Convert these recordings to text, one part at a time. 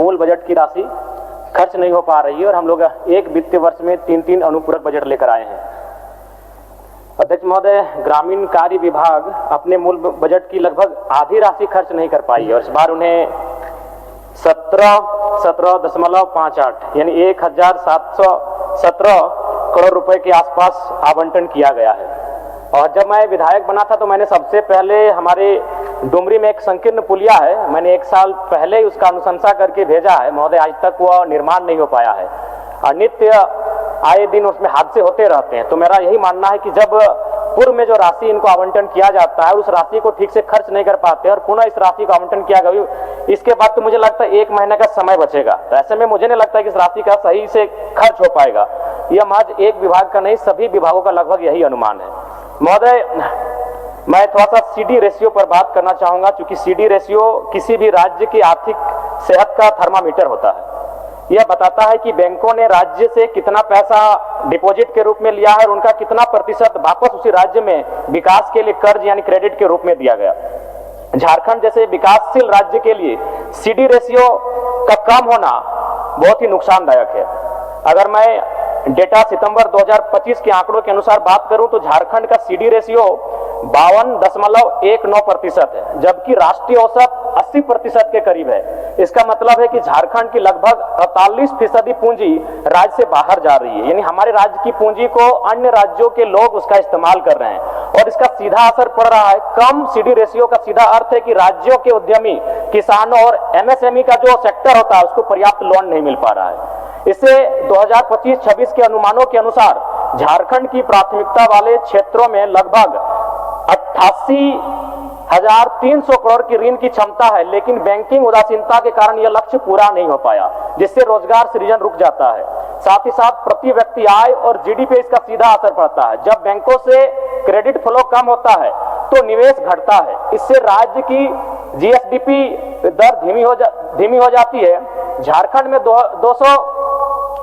मूल बजट की राशि खर्च नहीं हो पा रही है और हम लोग एक वित्तीय वर्ष में 3 अनुपूरक बजट लेकर आए हैं। अध्यक्ष महोदय, ग्रामीण कार्य विभाग अपने मूल बजट की लगभग आधी राशि खर्च नहीं कर पाई है और इस बार उन्हें 17.58 यानी 1717 करोड़ रुपए के आसपास आवंटन किया गया है। और जब मैं विधायक बना था तो मैंने सबसे पहले हमारे डुमरी में एक संकीर्ण पुलिया है, मैंने 1 साल पहले ही उसका अनुशंसा करके भेजा है महोदय, आज तक वह निर्माण नहीं हो पाया है और नित्य आए दिन उसमें हादसे होते रहते हैं। तो मेरा यही मानना है कि जब पूर्व में जो राशि इनको आवंटन किया जाता है उस राशि को ठीक से खर्च नहीं कर पाते और पुनः इस राशि को आवंटन किया गया, इसके बाद तो मुझे लगता है 1 महीने का समय बचेगा। तो ऐसे में मुझे नहीं लगता है कि इस राशि का सही से खर्च हो पाएगा। यह महज एक विभाग का नहीं, सभी विभागों का लगभग यही अनुमान है। महोदय, मैं थोड़ा सा सीडी रेशियो पर बात करना चाहूंगा, क्योंकि सीडी रेशियो किसी भी राज्य की आर्थिक सेहत का थर्मामीटर होता है। यह बताता है कि बैंकों ने राज्य से कितना पैसा डिपॉजिट के रूप में लिया है और उनका कितना प्रतिशत वापस उसी राज्य में विकास के लिए कर्ज यानी क्रेडिट के रूप में दिया गया। झारखंड जैसे विकासशील राज्य के लिए सीडी रेशियो का कम होना बहुत ही नुकसानदायक है। अगर मैं डेटा सितंबर 2025 के आंकड़ों के अनुसार बात करूं तो झारखंड का सीडी रेशियो 52.19% है, जबकि राष्ट्रीय औसत 80% के करीब है। इसका मतलब है कि झारखंड की लगभग 48% पूंजी राज्य से बाहर जा रही है, यानी हमारे राज्य की पूंजी को अन्य राज्यों के लोग उसका इस्तेमाल कर रहे हैं और इसका सीधा असर पड़ रहा है। कम सीडी रेशियो का सीधा अर्थ है कि राज्यों के उद्यमी, किसानों और एमएसएमई का जो सेक्टर होता है उसको पर्याप्त लोन नहीं मिल पा रहा है। इससे 2025-26 के अनुमानों के अनुसार झारखंड की प्राथमिकता वाले क्षेत्रों में लगभग 88,300 करोड़ की ऋण की क्षमता है, लेकिन बैंकिंग उदासीनता के कारण यह लक्ष्य पूरा नहीं हो पाया, जिससे रोजगार सृजन रुक जाता है। साथ ही साथ प्रति व्यक्ति आय और जीडीपी पे इसका सीधा असर पड़ता है। जब बैंकों से क्रेडिट फ्लो कम होता है तो निवेश घटता है, इससे राज्य की जीएसडीपी दर धीमी हो जाती है।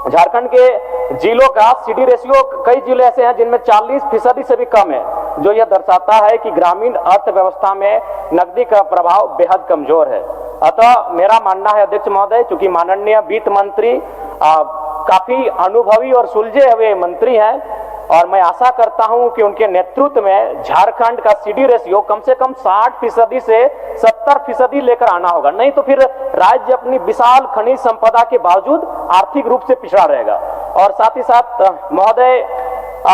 झारखंड के जिलों का सीडी रेशियो, कई जिले ऐसे हैं जिनमें 40% से भी कम है, जो यह दर्शाता है कि ग्रामीण अर्थव्यवस्था में नकदी का प्रभाव बेहद कमजोर है। अतः मेरा मानना है अध्यक्ष महोदय, चूंकि माननीय वित्त मंत्री काफी अनुभवी और सुलझे हुए मंत्री हैं और मैं आशा करता हूं कि उनके नेतृत्व में झारखंड का सीडी रेशियो कम से कम 60% से 70% लेकर आना होगा, नहीं तो फिर राज्य अपनी विशाल खनिज संपदा के बावजूद आर्थिक रूप से पिछड़ा रहेगा। और साथ ही साथ महोदय,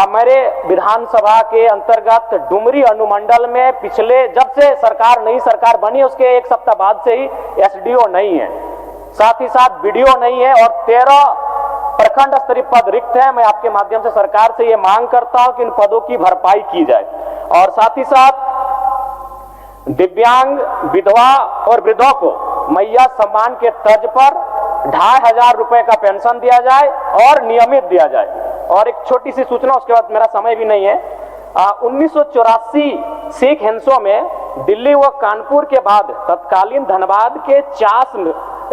मेरे विधानसभा के अंतर्गत डुमरी अनुमंडल में पिछले जब से नई सरकार बनी उसके 1 सप्ताह बाद से ही एसडीओ नहीं है, साथ ही साथ बीडीओ नहीं है और 13 प्रखंड स्तरीय पद रिक्त है। मैं आपके माध्यम से सरकार से ये मांग करता हूं कि इन पदों की भरपाई की जाए और साथ ही साथ दिव्यांग, विधवा और वृद्धों को मैया सम्मान के तर्ज पर 2,500 रुपए का पेंशन दिया जाए और नियमित दिया जाए। और एक छोटी सी सूचना, उसके बाद मेरा समय भी नहीं है। 1984 सिख हिंसों में दिल्ली व कानपुर के बाद तत्कालीन धनबाद के चास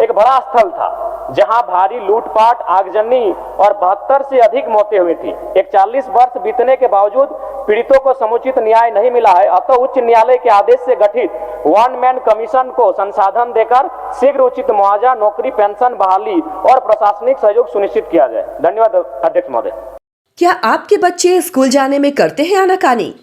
एक बड़ा स्थल था जहां भारी लूटपाट, आगजनी और 72 से अधिक मौतें हुई थी। 41 वर्ष बीतने के बावजूद पीड़ितों को समुचित न्याय नहीं मिला है। अतः उच्च न्यायालय के आदेश से गठित 1 मैन कमीशन को संसाधन देकर शीघ्र उचित मुआवजा, नौकरी, पेंशन बहाली और प्रशासनिक सहयोग सुनिश्चित किया जाए। धन्यवाद अध्यक्ष महोदय। क्या आपके बच्चे स्कूल जाने में करते हैं आनाकानी?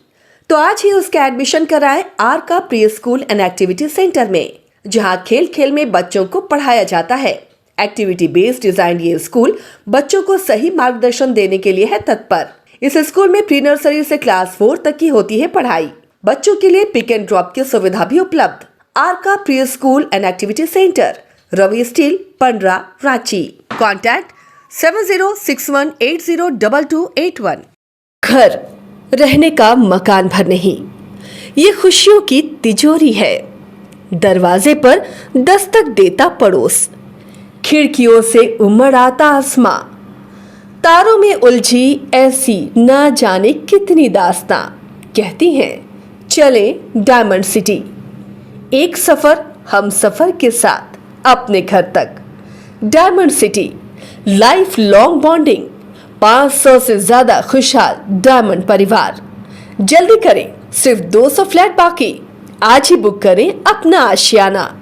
तो आज ही उसका एडमिशन कराएं आर का pre school and activity centre में, जहां खेल खेल में बच्चों को पढ़ाया जाता है। एक्टिविटी बेस्ड डिजाइन ये स्कूल बच्चों को सही मार्गदर्शन देने के लिए है तत्पर। इस स्कूल में प्री नर्सरी से क्लास 4 तक की होती है पढ़ाई। बच्चों के लिए पिक एंड ड्रॉप की सुविधा भी उपलब्ध। आर का pre school and activity centre, Ravi steel, Pandra, Ranchi. Contact 7061802281। घर रहने का मकान भर नहीं, ये खुशियों की तिजोरी है। दरवाजे पर दस्तक देता पड़ोस, खिड़कियों से उमड़ आता आसमां, तारों में उलझी ऐसी ना जाने कितनी दास्तां। कहती हैं चले डायमंड सिटी, एक सफर हम सफर के साथ अपने घर तक। Diamond city, life long bonding, 500 से ज्यादा खुशहाल डायमंड परिवार। जल्दी करें, सिर्फ 200 फ्लैट बाकी। आज ही बुक करें अपना आशियाना।